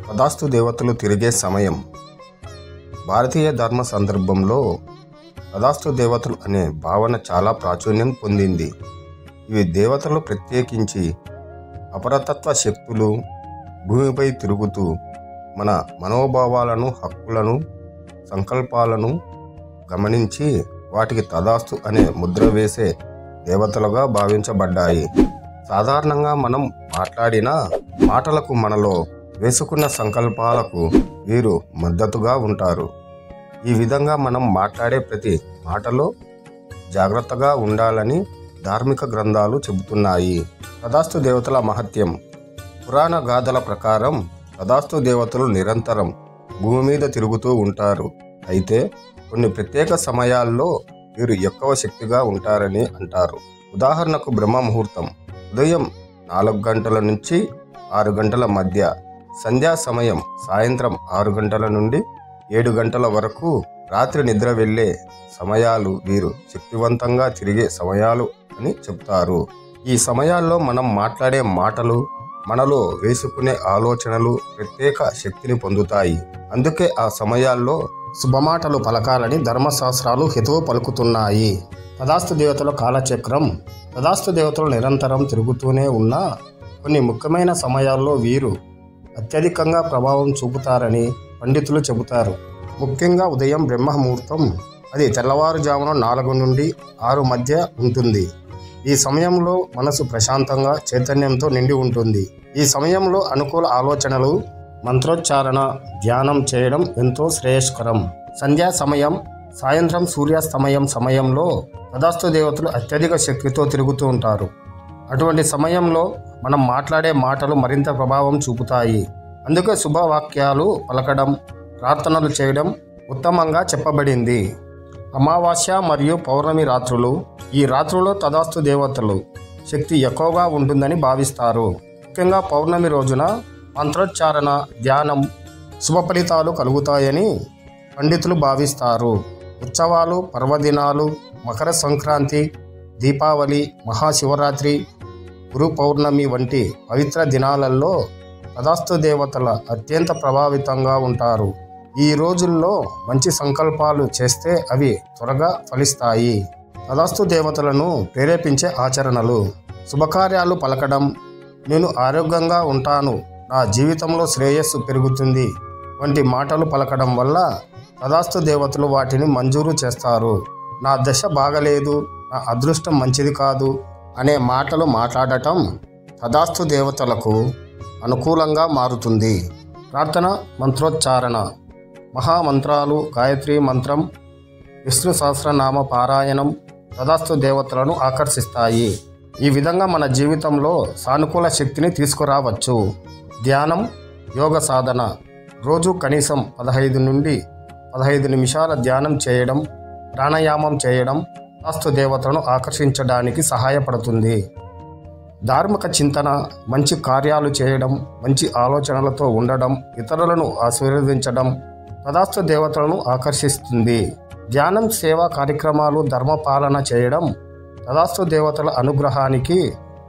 తదాస్తు దేవతలు తిరిగే సమయం. భారతీయ ధర్మ సందర్భంలో తదాస్తు దేవతలు అనే భావన చాలా ప్రాచుర్యం పొందింది. ఇవి దేవతలు ప్రత్యేకించి అపరతత్వ శక్తులు భూమిపై తిరుగుతూ మన మనోభావాలను, హక్కులను, సంకల్పాలను గమనించి వాటికి తదాస్తు అనే ముద్ర వేసే దేవతలుగా భావించబడ్డాయి. సాధారణంగా మనం మాట్లాడిన మాటలకు, మనలో వేసుకున్న సంకల్పాలకు వీరు మద్దతుగా ఉంటారు. ఈ విధంగా మనం మాట్లాడే ప్రతి మాటలో జాగ్రత్తగా ఉండాలని ధార్మిక గ్రంథాలు చెబుతున్నాయి. తదాస్తు దేవతల మహత్యం. పురాణ గాథల ప్రకారం తదాస్తు దేవతలు నిరంతరం భూమి మీద తిరుగుతూ ఉంటారు. అయితే కొన్ని ప్రత్యేక సమయాల్లో వీరు ఎక్కువ శక్తిగా ఉంటారని అంటారు. ఉదాహరణకు బ్రహ్మ ముహూర్తం ఉదయం 4 గంటల నుంచి 6 గంటల మధ్య, సంధ్యా సమయం సాయంత్రం 6 గంటల నుండి 7 గంటల వరకు, రాత్రి నిద్ర వెళ్ళే సమయాలు వీరు శక్తివంతంగా తిరిగే సమయాలు అని చెప్తారు. ఈ సమయాల్లో మనం మాట్లాడే మాటలు, మనలో వేసుకునే ఆలోచనలు ప్రత్యేక శక్తిని పొందుతాయి. అందుకే ఆ సమయాల్లో శుభమాటలు పలకాలని ధర్మశాస్త్రాలు హితవు పలుకుతున్నాయి. తదాస్తు దేవతల కాలచక్రం. తదాస్తు దేవతలు నిరంతరం తిరుగుతూనే ఉన్న కొన్ని ముఖ్యమైన సమయాల్లో వీరు అత్యధికంగా ప్రభావం చూపుతారని పండితులు చెబుతారు. ముఖ్యంగా ఉదయం బ్రహ్మ ముహూర్తం. అది తెల్లవారుజామున 4 నుండి 6 మధ్య ఉంటుంది. ఈ సమయంలో మనసు ప్రశాంతంగా, చైతన్యంతో నిండి ఉంటుంది. ఈ సమయంలో అనుకూల ఆలోచనలు, మంత్రోచ్చారణ, ధ్యానం చేయడం ఎంతో శ్రేయస్కరం. సంధ్యా సమయం సాయంత్రం సూర్యాస్తమయం సమయంలో తదాస్తు దేవతలు అత్యధిక శక్తితో తిరుగుతూ ఉంటారు. అటువంటి సమయంలో మనం మాట్లాడే మాటలు మరింత ప్రభావం చూపుతాయి. అందుకే శుభవాక్యాలు పలకడం, ప్రార్థనలు చేయడం ఉత్తమంగా చెప్పబడింది. అమావాస్య మరియు పౌర్ణమి రాత్రులు. ఈ రాత్రుల్లో తదాస్తు దేవతలు శక్తి ఎక్కువగా ఉంటుందని భావిస్తారు. ముఖ్యంగా పౌర్ణమి రోజున మంత్రోచ్చారణ, ధ్యానం శుభ ఫలితాలు కలుగుతాయని పండితులు భావిస్తారు. ఉత్సవాలు, పర్వదినాలు, మకర సంక్రాంతి, దీపావళి, మహాశివరాత్రి, గురు పౌర్ణమి వంటి పవిత్ర దినాలలో తదాస్తు దేవతల అత్యంత ప్రభావితంగా ఉంటారు. ఈ రోజుల్లో మంచి సంకల్పాలు చేస్తే అవి త్వరగా ఫలిస్తాయి. తదాస్తు దేవతలను ప్రేరేపించే ఆచరణలు. శుభకార్యాలు పలకడం, నేను ఆరోగ్యంగా ఉంటాను, నా జీవితంలో శ్రేయస్సు పెరుగుతుంది వంటి మాటలు పలకడం వల్ల తదాస్తు దేవతలు వాటిని మంజూరు చేస్తారు. నా దశ బాగలేదు, నా అదృష్టం మంచిది కాదు అనే మాటలు మాట్లాడటం తదాస్తు దేవతలకు అనుకూలంగా మారుతుంది. ప్రార్థన, మంత్రోచ్చారణ. మహామంత్రాలు, గాయత్రి మంత్రం, విష్ణు సహస్రనామ పారాయణం తదాస్తు దేవతలను ఆకర్షిస్తాయి. ఈ విధంగా మన జీవితంలో సానుకూల శక్తిని తీసుకురావచ్చు. ధ్యానం, యోగ సాధన. రోజు కనీసం 15 నుండి 15 నిమిషాల ధ్యానం చేయడం, ప్రాణాయామం చేయడం తదాస్తు దేవతలను ఆకర్షించడానికి సహాయపడుతుంది. ధార్మిక చింతన, మంచి కార్యాలు చేయడం, మంచి ఆలోచనలతో ఉండడం, ఇతరులను ఆశీర్వదించడం తదాస్తు దేవతలను ఆకర్షిస్తుంది. ధ్యానం, సేవా కార్యక్రమాలు, ధర్మపాలన చేయడం తదాస్తు దేవతల అనుగ్రహానికి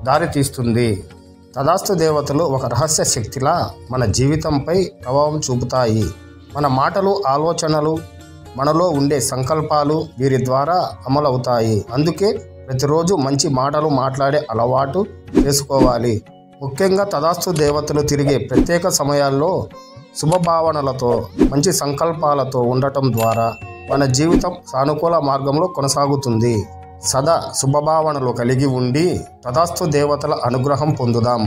దారితీస్తుంది. తదాస్తు దేవతలు ఒక రహస్య శక్తిలా మన జీవితంపై ప్రభావం చూపుతాయి. మన మాటలు, ఆలోచనలు, మనలో ఉండే సంకల్పాలు వీరి ద్వారా అమలవుతాయి. అందుకే ప్రతిరోజు మంచి మాటలు మాట్లాడే అలవాటు చేసుకోవాలి. ముఖ్యంగా తదాస్తు దేవతలు తిరిగే ప్రత్యేక సమయాల్లో శుభభావనలతో, మంచి సంకల్పాలతో ఉండటం ద్వారా మన జీవితం సానుకూల మార్గంలో కొనసాగుతుంది. సదా శుభభావనలు కలిగి ఉండి తదాస్తు దేవతల అనుగ్రహం పొందుదాం.